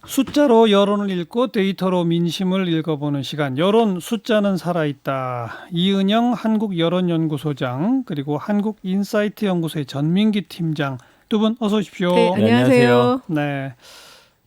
숫자로 여론을 읽고 데이터로 민심을 읽어보는 시간. 여론 숫자는 살아있다. 이은영 한국여론연구소장 그리고 한국인사이트 연구소의 전민기 팀장 두 분 어서 오십시오. 네, 안녕하세요. 네.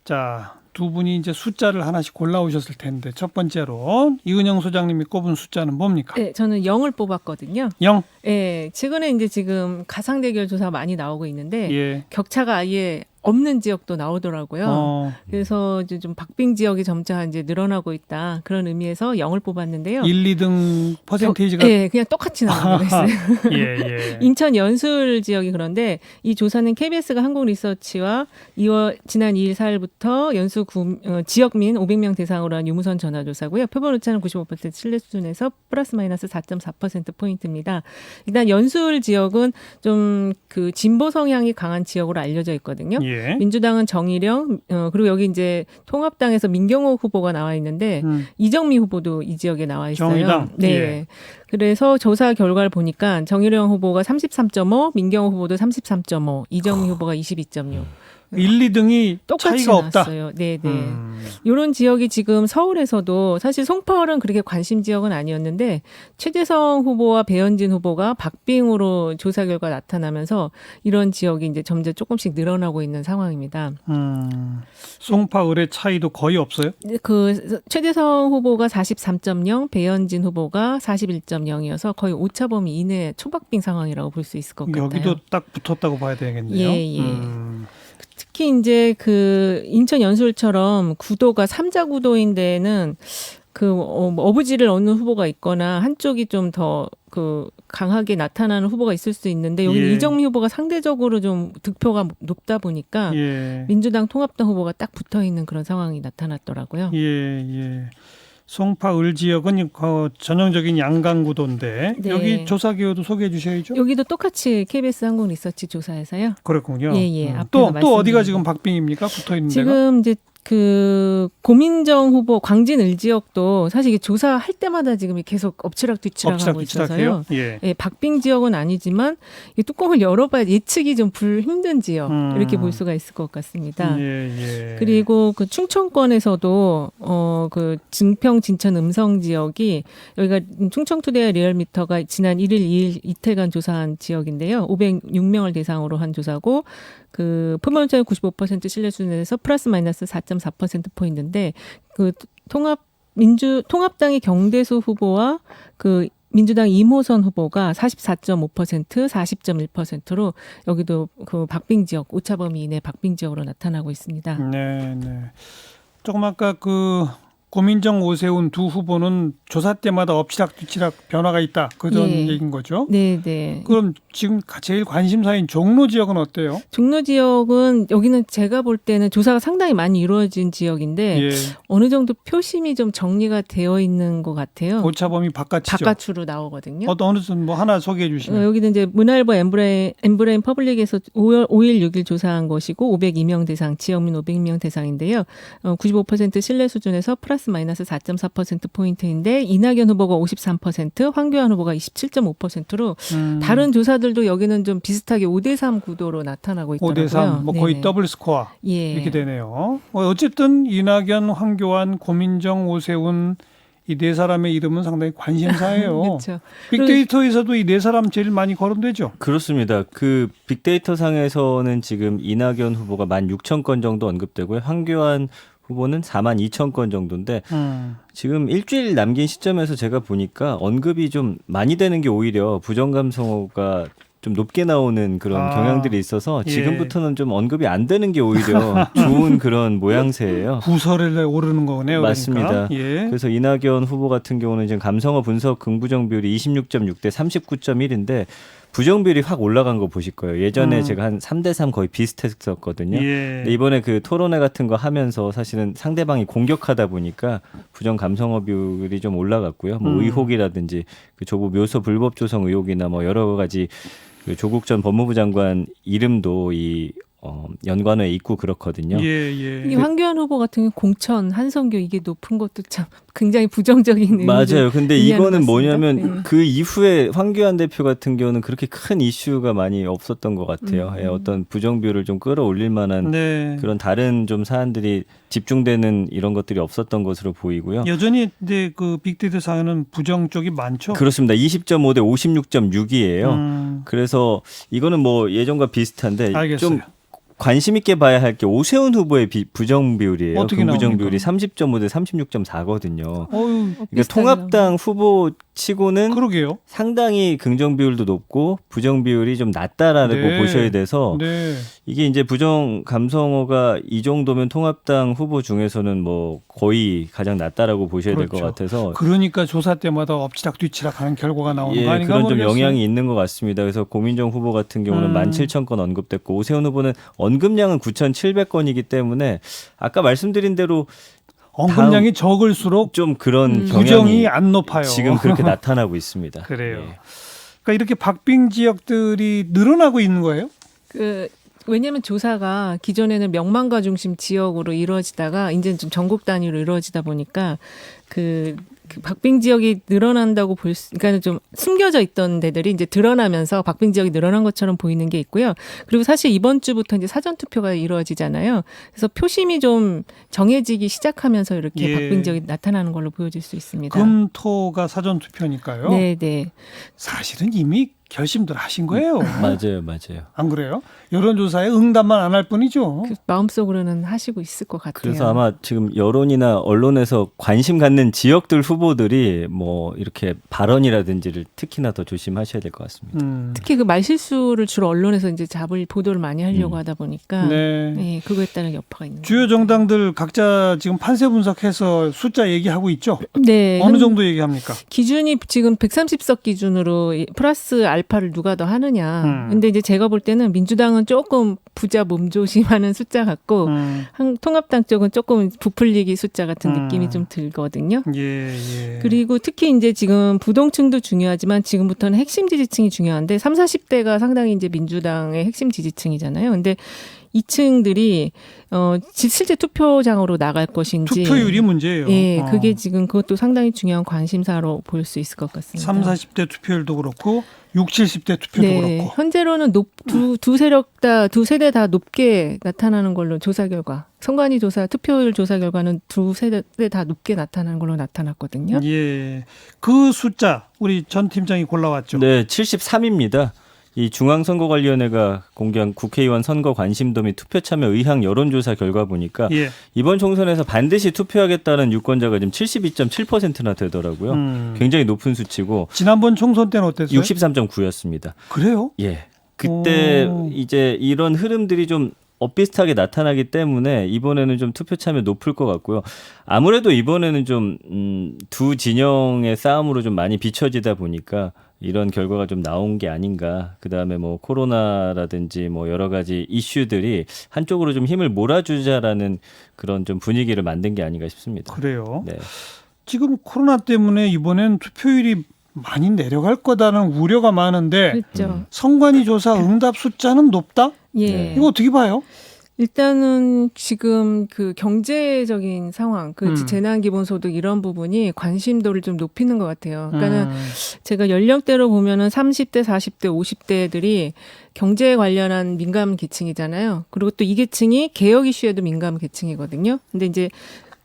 자, 두 분이 이제 숫자를 하나씩 골라오셨을 텐데 첫 번째로 이은영 소장님이 꼽은 숫자는 뭡니까? 네, 저는 0을 뽑았거든요. 0. 네, 최근에 이제 지금 가상대결 조사 많이 나오고 있는데 예. 격차가 아예 없는 지역도 나오더라고요. 그래서 이제 좀 박빙 지역이 점차 이제 늘어나고 있다. 그런 의미에서 0을 뽑았는데요. 1, 2등 퍼센테이지가 네, 그냥 똑같이 나오고 있어요. 예, 예. 인천 연술 지역이 그런데 이 조사는 KBS가 한국리서치와 지난 2일 4일부터 연수 지역민 500명 대상으로 한 유무선 전화조사고요. 표본 오차는 95% 신뢰 수준에서 플러스 마이너스 4.4%포인트입니다. 일단 연술 지역은 좀 그 진보 성향이 강한 지역으로 알려져 있거든요. 예. 민주당은 정의령 그리고 여기 이제 통합당에서 민경호 후보가 나와 있는데 이정미 후보도 이 지역에 나와 있어요. 정의당. 네. 예. 그래서 조사 결과를 보니까 정의령 후보가 33.5, 민경호 후보도 33.5, 이정미 후보가 22.6. 1, 2등이 똑같이 차이가 없다. 나왔어요. 네, 네. 이런 지역이 지금 서울에서도 사실 송파울은 그렇게 관심 지역은 아니었는데 최재성 후보와 배현진 후보가 박빙으로 조사 결과 나타나면서 이런 지역이 이제 점점 조금씩 늘어나고 있는 상황입니다. 송파 을의 차이도 거의 없어요? 그 최재성 후보가 43.0, 배현진 후보가 41.0이어서 거의 오차 범위 이내 초박빙 상황이라고 볼 수 있을 것 같아요. 여기도 딱 붙었다고 봐야 되겠네요. 예, 예. 특히 이제 그 인천 연술처럼 구도가 3자 구도인 데는 그 어부지를 얻는 후보가 있거나 한쪽이 좀 더 그 강하게 나타나는 후보가 있을 수 있는데 여기 예. 이정미 후보가 상대적으로 좀 득표가 높다 보니까 예. 민주당 통합당 후보가 딱 붙어 있는 그런 상황이 나타났더라고요. 예, 예. 송파 을 지역은 전형적인 양강 구도인데 네. 여기 조사 기호도 소개해 주셔야죠. 여기도 똑같이 KBS 한국리서치 조사에서요. 그렇군요. 예, 예. 또 앞에서 어디가 말씀드린 지금 박빙입니까? 붙어 있는 데가? 지금 이제 그 고민정 후보 광진 을 지역도 사실 이게 조사할 때마다 지금 계속 엎치락뒤치락하고 있어서요. 예. 예, 박빙 지역은 아니지만 이 뚜껑을 열어봐야 예측이 좀 힘든 지역 이렇게 볼 수가 있을 것 같습니다. 예, 예. 그리고 그 충청권에서도 그 증평 진천 음성 지역이 여기가 충청투데이 리얼미터가 지난 1일 2일 이틀간 조사한 지역인데요. 506명을 대상으로 한 조사고 그 표본오차는 95% 신뢰 수준에서 플러스 마이너스 4.4%포인트인데 그 통합당의 경대수 후보와 그 민주당 이모선 후보가 44.5%, 40.1%로 여기도 그 박빙 지역, 오차 범위 이내 박빙 지역으로 나타나고 있습니다. 네, 네. 조금 아까 그 고민정 오세훈 두 후보는 조사 때마다 엎치락뒤치락 변화가 있다. 그런 예. 얘기인 거죠. 네, 네. 그럼 지금 제일 관심사인 종로 지역은 어때요? 종로 지역은 여기는 제가 볼 때는 조사가 상당히 많이 이루어진 지역인데 예. 어느 정도 표심이 좀 정리가 되어 있는 것 같아요. 오차범위 바깥이죠. 바깥으로 나오거든요. 어느 뭐 하나 소개해 주시면. 여기는 이제 문화일보 엠브레인 퍼블릭에서 5일 6일 조사한 것이고 502명 대상, 지역민 500명 대상인데요. 95% 신뢰 수준에서 플러스 마이너스 4.4%포인트인데 이낙연 후보가 53%, 황교안 후보가 27.5%로 다른 조사들도 여기는 좀 비슷하게 5대3 구도로 나타나고 있더라고요. 5대3, 뭐 거의 네네. 더블 스코어 예. 이렇게 되네요. 어쨌든 이낙연, 황교안, 고민정, 오세훈 이 네 사람의 이름은 상당히 관심사예요. 그렇죠. 빅데이터에서도 이 네 사람 제일 많이 거론되죠. 그렇습니다. 그 빅데이터 상에서는 지금 이낙연 후보가 16,000건 정도 언급되고요. 황교안 후보는 42,000건 정도인데 지금 일주일 남긴 시점에서 제가 보니까 언급이 좀 많이 되는 게 오히려 부정감성어가 좀 높게 나오는 그런 경향들이 있어서 지금부터는 좀 언급이 안 되는 게 오히려 좋은 그런 모양새예요. 부설에 오르는 거네요. 맞습니다. 그러니까. 예. 그래서 이낙연 후보 같은 경우는 지금 감성어 분석 긍부정 비율이 26.6대 39.1인데 부정 비율이 확 올라간 거 보실 거예요. 예전에 제가 한 3대3 거의 비슷했었거든요. 예. 근데 이번에 그 토론회 같은 거 하면서 사실은 상대방이 공격하다 보니까 부정 감성어 비율이 좀 올라갔고요. 뭐 의혹이라든지 그 조부 묘소 불법 조성 의혹이나 뭐 여러 가지 그 조국 전 법무부 장관 이름도 이 연관어에 있고 그렇거든요. 예, 예. 이 황교안 후보 같은 경우 공천, 한성교 이게 높은 것도 참 굉장히 부정적인 맞아요. 근데 이해하는 이거는 것 같습니다. 뭐냐면 네. 그 이후에 황교안 대표 같은 경우는 그렇게 큰 이슈가 많이 없었던 것 같아요. 예, 어떤 부정비율을 좀 끌어올릴 만한 네. 그런 다른 좀 사안들이 집중되는 이런 것들이 없었던 것으로 보이고요. 여전히 근데 그 빅데이터 상에는 부정 쪽이 많죠. 그렇습니다. 20.5 대 56.6이에요. 그래서 이거는 뭐 예전과 비슷한데 알겠어요. 좀 관심 있게 봐야 할 게 오세훈 후보의 부정 비율이에요. 어떻게 긍부정 나옵니까? 비율이 30.5 대 36.4거든요. 어유, 그러니까 통합당 후보치고는 그러게요. 상당히 긍정 비율도 높고 부정 비율이 좀 낮다라고 네. 보셔야 돼서 네. 이게 이제 부정 감성어가 이 정도면 통합당 후보 중에서는 뭐 거의 가장 낮다라고 보셔야 될 것 그렇죠. 같아서 그러니까 조사 때마다 엎치락 뒤치락 하는 결과가 나오는 예, 거 아닌가 그런 좀 모르겠어요. 영향이 있는 것 같습니다. 그래서 고민정 후보 같은 경우는 17,000건 언급됐고 오세훈 후보는 언급량은 9,700건이기 때문에 아까 말씀드린 대로 언급량이 적을수록 좀 그런 부정이 경향이 안 높아요. 지금 그렇게 나타나고 있습니다. 그래요. 예. 그러니까 이렇게 박빙 지역들이 늘어나고 있는 거예요? 왜냐하면 조사가 기존에는 명망가 중심 지역으로 이루어지다가 이제는 좀 전국 단위로 이루어지다 보니까 그 박빙 지역이 늘어난다고 그러니까 좀 숨겨져 있던 데들이 이제 드러나면서 박빙 지역이 늘어난 것처럼 보이는 게 있고요. 그리고 사실 이번 주부터 이제 사전 투표가 이루어지잖아요. 그래서 표심이 좀 정해지기 시작하면서 이렇게 예. 박빙 지역이 나타나는 걸로 보여질 수 있습니다. 금토가 사전 투표니까요. 네, 네. 사실은 이미 결심들 하신 거예요. 맞아요. 안 그래요? 여론조사에 응답만 안 할 뿐이죠. 그 마음속으로는 하시고 있을 것 같아요. 그래서 아마 지금 여론이나 언론에서 관심 갖는 지역들 후보들이 뭐 이렇게 발언이라든지를 특히나 더 조심하셔야 될 것 같습니다. 특히 그 말실수를 주로 언론에서 이제 보도를 많이 하려고 하다 보니까 네. 네, 그거에 따른 여파가 있는 주요 정당들 각자 지금 판세 분석해서 숫자 얘기하고 있죠. 거죠. 네. 어느 정도 얘기합니까? 기준이 지금 130석 기준으로 플러스 알파를 누가 더 하느냐. 근데 이제 제가 볼 때는 민주당은 조금 부자 몸조심하는 숫자 같고 통합당 쪽은 조금 부풀리기 숫자 같은 느낌이 좀 들거든요. 예. 그리고 특히 이제 지금 부동층도 중요하지만 지금부터는 핵심 지지층이 중요한데 30, 40대가 상당히 이제 민주당의 핵심 지지층이잖아요. 근데 이 층들이 실제 투표장으로 나갈 것인지 투표율이 문제예요. 예, 그게 지금 그것도 상당히 중요한 관심사로 볼 수 있을 것 같습니다. 30, 40대 투표율도 그렇고 60, 70대 투표도 네, 그렇고. 현재로는 두 세대 다 높게 나타나는 걸로 조사 결과, 선관위 조사 투표율 조사 결과는 두 세대 다 높게 나타나는 걸로 나타났거든요. 예. 그 숫자 우리 전 팀장이 골라왔죠. 네, 73입니다. 이 중앙선거관리위원회가 공개한 국회의원 선거 관심도 및 투표 참여 의향 여론조사 결과 보니까 예. 이번 총선에서 반드시 투표하겠다는 유권자가 지금 72.7%나 되더라고요. 굉장히 높은 수치고 지난번 총선 때는 어땠어요? 63.9였습니다. 그래요? 예. 그때 이제 이런 흐름들이 좀 엇비슷하게 나타나기 때문에 이번에는 좀 투표 참여 높을 것 같고요. 아무래도 이번에는 좀 두 진영의 싸움으로 좀 많이 비춰지다 보니까 이런 결과가 좀 나온 게 아닌가. 그다음에 뭐 코로나라든지 뭐 여러 가지 이슈들이 한쪽으로 좀 힘을 몰아주자라는 그런 좀 분위기를 만든 게 아닌가 싶습니다. 그래요. 네. 지금 코로나 때문에 이번엔 투표율이 많이 내려갈 거다는 우려가 많은데 그렇죠. 선관위 조사 응답 숫자는 높다? 예. 네. 이거 어떻게 봐요? 일단은 지금 그 경제적인 상황, 그 재난기본소득 이런 부분이 관심도를 좀 높이는 것 같아요. 그러니까는 제가 연령대로 보면은 30대, 40대, 50대들이 경제에 관련한 민감 계층이잖아요. 그리고 또 이 계층이 개혁 이슈에도 민감 계층이거든요. 근데 이제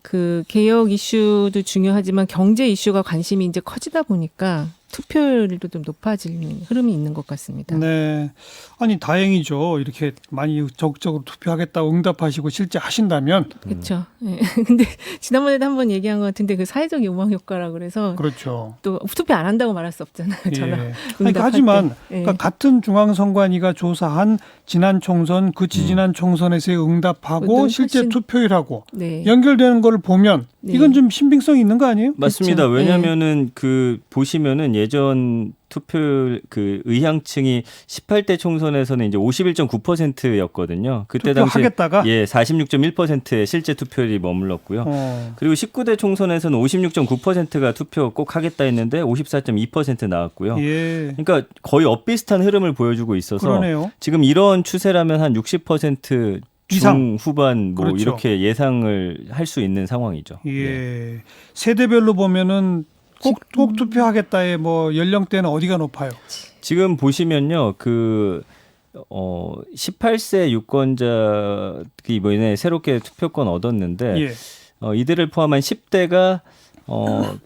그 개혁 이슈도 중요하지만 경제 이슈가 관심이 이제 커지다 보니까 투표율도 좀 높아지는 흐름이 있는 것 같습니다. 네. 아니 다행이죠. 이렇게 많이 적극적으로 투표하겠다고 응답하시고 실제 하신다면 그렇죠. 예. 근데 지난번에도 한번 얘기한 것 같은데 그 사회적 요망 효과라 그래서 그렇죠. 또 투표 안 한다고 말할 수 없잖아요. 전화. 예. 그러니까 하지만 때. 예. 그러니까 같은 중앙선관위가 조사한 지난 총선 그 지지난 총선에서의 응답하고 그것도 실제 훨씬- 투표율하고 네. 연결되는 걸 보면 네. 이건 좀 신빙성이 있는 거 아니에요? 맞습니다. 그렇죠. 왜냐하면은 그 보시면은 예전 투표 그 의향층이 18대 총선에서는 이제 51.9%였거든요. 그때 당시 투표하겠다가? 예 46.1%의 실제 투표율이 머물렀고요. 그리고 19대 총선에서는 56.9%가 투표 꼭 하겠다 했는데 54.2% 나왔고요. 예. 그러니까 거의 엇비슷한 흐름을 보여주고 있어서 그러네요. 지금 이런 추세라면 한 60% 이상. 중후반 뭐 그렇죠. 이렇게 예상을 할 수 있는 상황이죠. 네. 예. 세대별로 보면은 꼭 투표하겠다의 뭐 연령대는 어디가 높아요? 지금 보시면요, 18세 유권자들이 이번에 새롭게 투표권 얻었는데 예. 이들을 포함한 10대가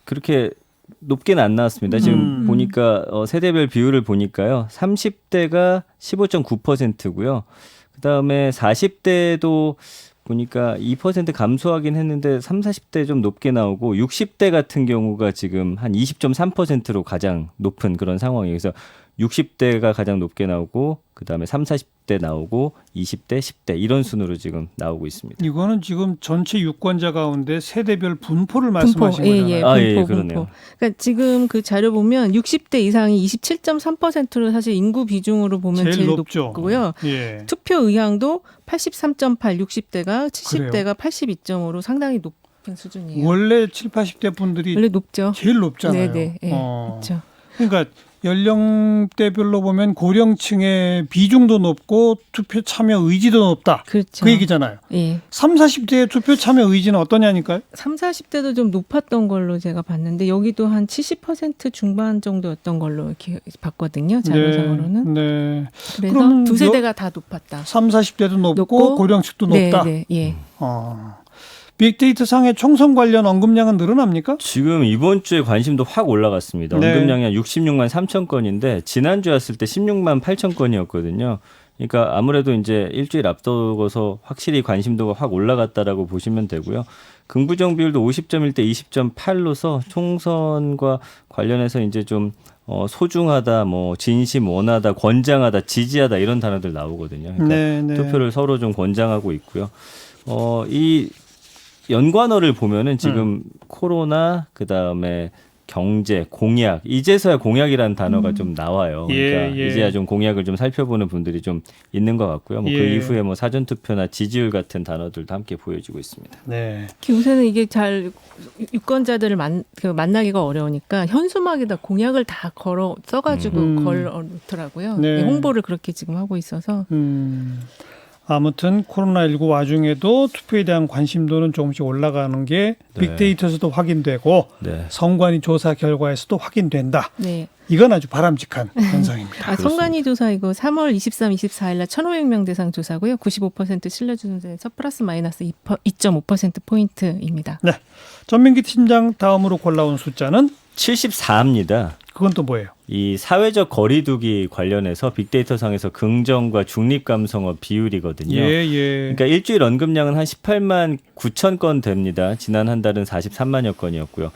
그렇게 높게는 안 나왔습니다. 지금 보니까 세대별 비율을 보니까요, 30대가 15.9%고요. 그 다음에 40대도 보니까 2% 감소하긴 했는데 30, 40대 좀 높게 나오고 60대 같은 경우가 지금 한 20.3%로 가장 높은 그런 상황이에요. 그래서 60대가 가장 높게 나오고 그다음에 30, 40대 나오고 20대, 10대 이런 순으로 지금 나오고 있습니다. 이거는 지금 전체 유권자 가운데 세대별 분포를 말씀하신 분포, 거잖아요. 분포, 예, 분포. 그러네요. 그러니까 지금 그 자료 보면 60대 이상이 27.3%로 사실 인구 비중으로 보면 제일 높죠. 높고요. 예. 투표 의향도 83.8, 60대가 70대가 그래요. 82.5로 상당히 높은 수준이에요. 원래 7, 80대 분들이 원래 높죠. 제일 높잖아요. 네네. 예, 그렇죠. 그러니까 연령대별로 보면 고령층의 비중도 높고 투표 참여 의지도 높다. 그렇죠. 그 얘기잖아요. 예. 3, 40대의 투표 참여 의지는 어떠냐니까요? 3, 40대도 좀 높았던 걸로 제가 봤는데 여기도 한 70% 중반 정도였던 걸로 이렇게 봤거든요. 자료상으로는. 네. 그래서 그럼 두 세대가 다 높았다. 3, 40대도 높고 높고, 고령층도 높다. 네, 예. 빅데이터 상의 총선 관련 언급량은 늘어납니까? 지금 이번 주에 관심도 확 올라갔습니다. 네. 언급량이 한 66만 3천 건인데 지난주에 왔을 때 16만 8천 건이었거든요. 그러니까 아무래도 이제 일주일 앞두고서 확실히 관심도가 확 올라갔다라고 보시면 되고요. 긍부정 비율도 50.1대 20.8로서 총선과 관련해서 이제 좀 소중하다, 뭐 진심 원하다, 권장하다, 지지하다 이런 단어들 나오거든요. 그러니까 네. 투표를 서로 좀 권장하고 있고요. 이 연관어를 보면은 지금 코로나 그다음에 경제, 공약, 이제서야 공약이라는 단어가 좀 나와요. 그러니까 예. 이제야 좀 공약을 좀 살펴보는 분들이 좀 있는 것 같고요. 뭐 그 예. 이후에 뭐 사전 투표나 지지율 같은 단어들도 함께 보여지고 있습니다. 네. 요새는 이게 잘 유권자들을 만나기가 어려우니까 현수막에다 공약을 다 걸어 써가지고 걸어 놓더라고요. 네. 홍보를 그렇게 지금 하고 있어서. 아무튼 코로나19 와중에도 투표에 대한 관심도는 조금씩 올라가는 게 네. 빅데이터에서도 확인되고 네. 선관위 조사 결과에서도 확인된다. 네. 이건 아주 바람직한 현상입니다. 선관위 조사 이거 3월 23, 24일 날 1,500명 대상 조사고요. 95% 신뢰주선에서 플러스 마이너스 2.5%포인트입니다. 네. 전민기 팀장 다음으로 골라온 숫자는 74입니다. 그건 또 뭐예요? 이 사회적 거리두기 관련해서 빅데이터 상에서 긍정과 중립 감성어 비율이거든요. 그러니까 일주일 언급량은 한 18만 9천 건 됩니다. 지난 한 달은 43만여 건이었고요.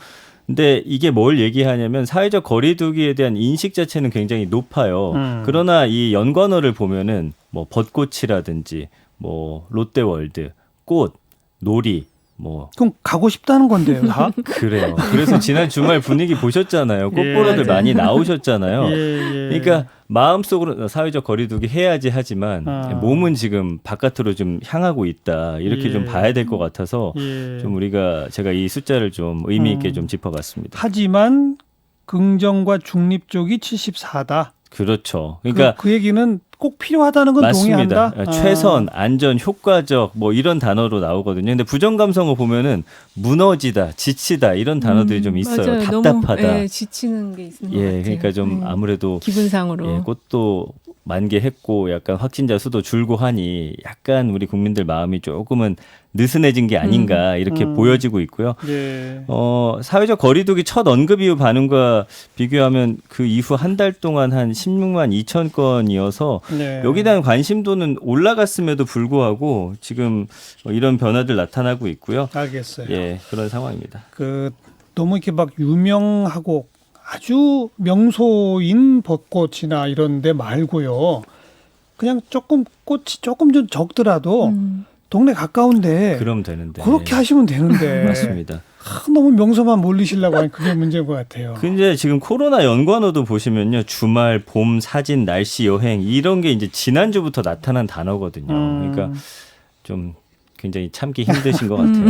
근데 이게 뭘 얘기하냐면 사회적 거리두기에 대한 인식 자체는 굉장히 높아요. 그러나 이 연관어를 보면은 뭐 벚꽃이라든지 뭐 롯데월드, 꽃, 놀이 그럼 가고 싶다는 건데요, 다? 그래요. 그래서 지난 주말 분위기 보셨잖아요. 꽃보러들 맞아요. 많이 나오셨잖아요. 예. 그러니까 마음속으로 사회적 거리두기 해야지 하지만 몸은 지금 바깥으로 좀 향하고 있다. 이렇게 예. 좀 봐야 될 것 같아서 예. 좀 제가 이 숫자를 좀 의미 있게 좀 짚어봤습니다. 하지만 긍정과 중립 쪽이 74다. 그렇죠. 그러니까 그 얘기는 꼭 필요하다는 건 맞습니다. 동의한다. 최선, 안전, 효과적 뭐 이런 단어로 나오거든요. 근데 부정 감성어 보면은 무너지다, 지치다 이런 단어들이 좀 있어요. 맞아요. 답답하다. 너무 지치는 게 있는 것 같아요. 그러니까 좀 아무래도 기분상으로. 꽃도 만개했고 약간 확진자 수도 줄고 하니 약간 우리 국민들 마음이 조금은 느슨해진 게 아닌가 이렇게 보여지고 있고요. 예. 사회적 거리두기 첫 언급 이후 반응과 비교하면 그 이후 한 달 동안 한 16만 2천 건이어서 네. 여기에 대한 관심도는 올라갔음에도 불구하고 지금 이런 변화들 나타나고 있고요. 알겠어요. 예, 그런 상황입니다. 너무 이렇게 막 유명하고 아주 명소인 벚꽃이나 이런 데 말고요. 그냥 꽃이 조금 좀 적더라도 동네 가까운데 그럼 되는데. 그렇게 하시면 되는데. 맞습니다. 너무 명소만 몰리시려고 하니 그게 문제인 것 같아요. 근데 지금 코로나 연관어도 보시면요. 주말, 봄, 사진, 날씨, 여행 이런 게 이제 지난주부터 나타난 단어거든요. 그러니까 좀 굉장히 참기 힘드신 것 같아요.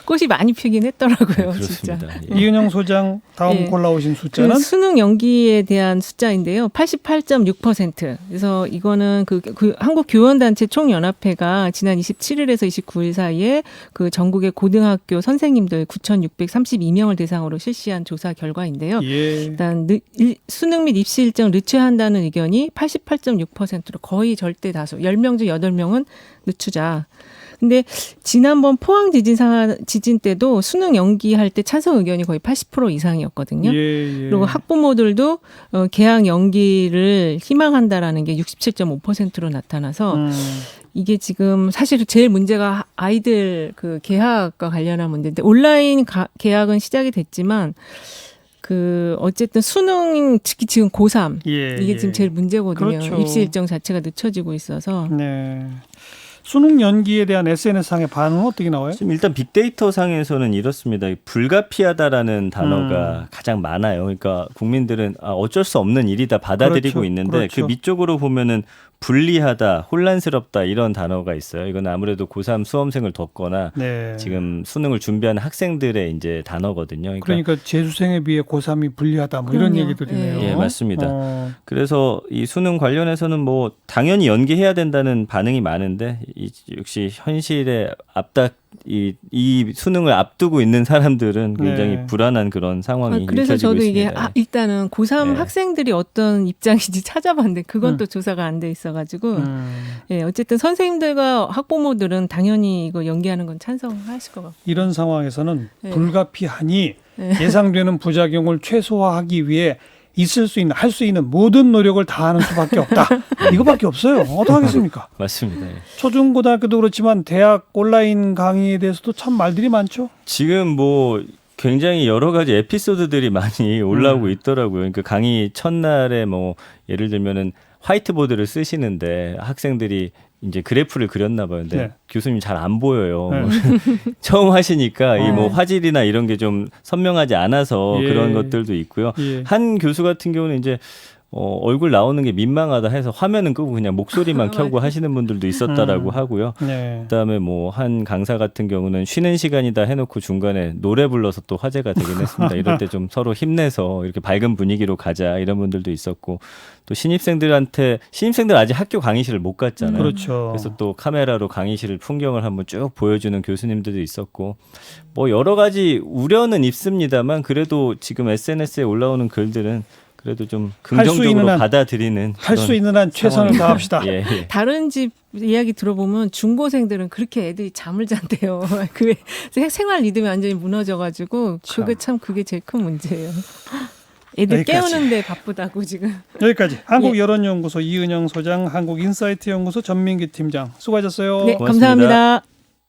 꽃이 많이 피긴 했더라고요. 네, 진짜. 그렇습니다. 예. 이은영 소장 다음 예. 골라오신 숫자는 그 수능 연기에 대한 숫자인데요. 88.6%. 그래서 이거는 그 한국 교원단체 총연합회가 지난 27일에서 29일 사이에 그 전국의 고등학교 선생님들 9,632명을 대상으로 실시한 조사 결과인데요. 예. 일단 수능 및 입시 일정 늦춰한다는 의견이 88.6%로 거의 절대 다수. 10명 중 8명은 늦추자. 근데 지난번 포항 지진 때도 수능 연기할 때 찬성 의견이 거의 80% 이상이었거든요. 예. 그리고 학부모들도 개학 연기를 희망한다라는 게 67.5%로 나타나서 이게 지금 사실 제일 문제가 아이들 그 개학과 관련한 문제인데 온라인 개학은 시작이 됐지만 그 어쨌든 수능 특히 지금 고3 예. 이게 지금 제일 문제거든요. 그렇죠. 입시 일정 자체가 늦춰지고 있어서. 네. 수능 연기에 대한 SNS상의 반응은 어떻게 나와요? 지금 일단 빅데이터 상에서는 이렇습니다. 불가피하다라는 단어가 가장 많아요. 그러니까 국민들은 어쩔 수 없는 일이다 받아들이고 그렇죠. 있는데 그렇죠. 그 밑쪽으로 보면은 불리하다, 혼란스럽다 이런 단어가 있어요. 이건 아무래도 고3 수험생을 뒀거나 네. 지금 수능을 준비하는 학생들의 이제 단어거든요. 그러니까 재수생에 비해 고3이 불리하다 뭐 이런 그럼요. 얘기들이네요. 예, 맞습니다. 그래서 이 수능 관련해서는 뭐 당연히 연기해야 된다는 반응이 많은데 역시 현실에 이 수능을 앞두고 있는 사람들은 굉장히 네. 불안한 그런 상황이 그래서 느껴지고 저도 이게 있습니다. 일단은 고3 네. 학생들이 어떤 입장인지 찾아봤는데 그건 또 조사가 안 돼 있어가지고 예, 어쨌든 선생님들과 학부모들은 당연히 이거 연기하는 건 찬성하실 것 같고 이런 상황에서는 네. 불가피하니 네. 예상되는 부작용을 최소화하기 위해 할 수 있는 모든 노력을 다하는 수밖에 없다. 이거밖에 없어요. 어떡하겠습니까? 맞습니다. 예. 초중고등학교도 그렇지만 대학 온라인 강의에 대해서도 참 말들이 많죠. 지금 뭐 굉장히 여러 가지 에피소드들이 많이 올라오고 있더라고요. 그러니까 강의 첫날에 뭐 예를 들면은 화이트보드를 쓰시는데 학생들이 이제 그래프를 그렸나 봐요. 근데 네. 교수님 잘 안 보여요. 네. 처음 하시니까 이 뭐 네. 화질이나 이런 게 좀 선명하지 않아서 예. 그런 것들도 있고요. 예. 한 교수 같은 경우는 이제 얼굴 나오는 게 민망하다 해서 화면은 끄고 그냥 목소리만 켜고 하시는 분들도 있었다라고 하고요. 네. 그다음에 뭐 한 강사 같은 경우는 쉬는 시간이다 해놓고 중간에 노래 불러서 또 화제가 되긴 했습니다. 이럴 때 좀 서로 힘내서 이렇게 밝은 분위기로 가자 이런 분들도 있었고 또 신입생들 아직 학교 강의실을 못 갔잖아요. 그렇죠. 그래서 또 카메라로 강의실 풍경을 한번 쭉 보여주는 교수님들도 있었고 뭐 여러 가지 우려는 있습니다만 그래도 지금 SNS에 올라오는 글들은 그래도 좀 할수 긍정적으로 있는 한, 받아들이는 할 수 그런 있는 한 최선을 상황입니다. 다합시다. 예, 예. 다른 집 이야기 들어보면 중고생들은 그렇게 애들이 잠을 잔대요. 그 생활 리듬이 완전히 무너져가지고 그게 제일 큰 문제예요. 애들 여기까지. 깨우는데 바쁘다고 지금. 여기까지 한국여론연구소 이은영 소장, 한국인사이트연구소 전민기 팀장 수고하셨어요. 네, 고맙습니다. 감사합니다.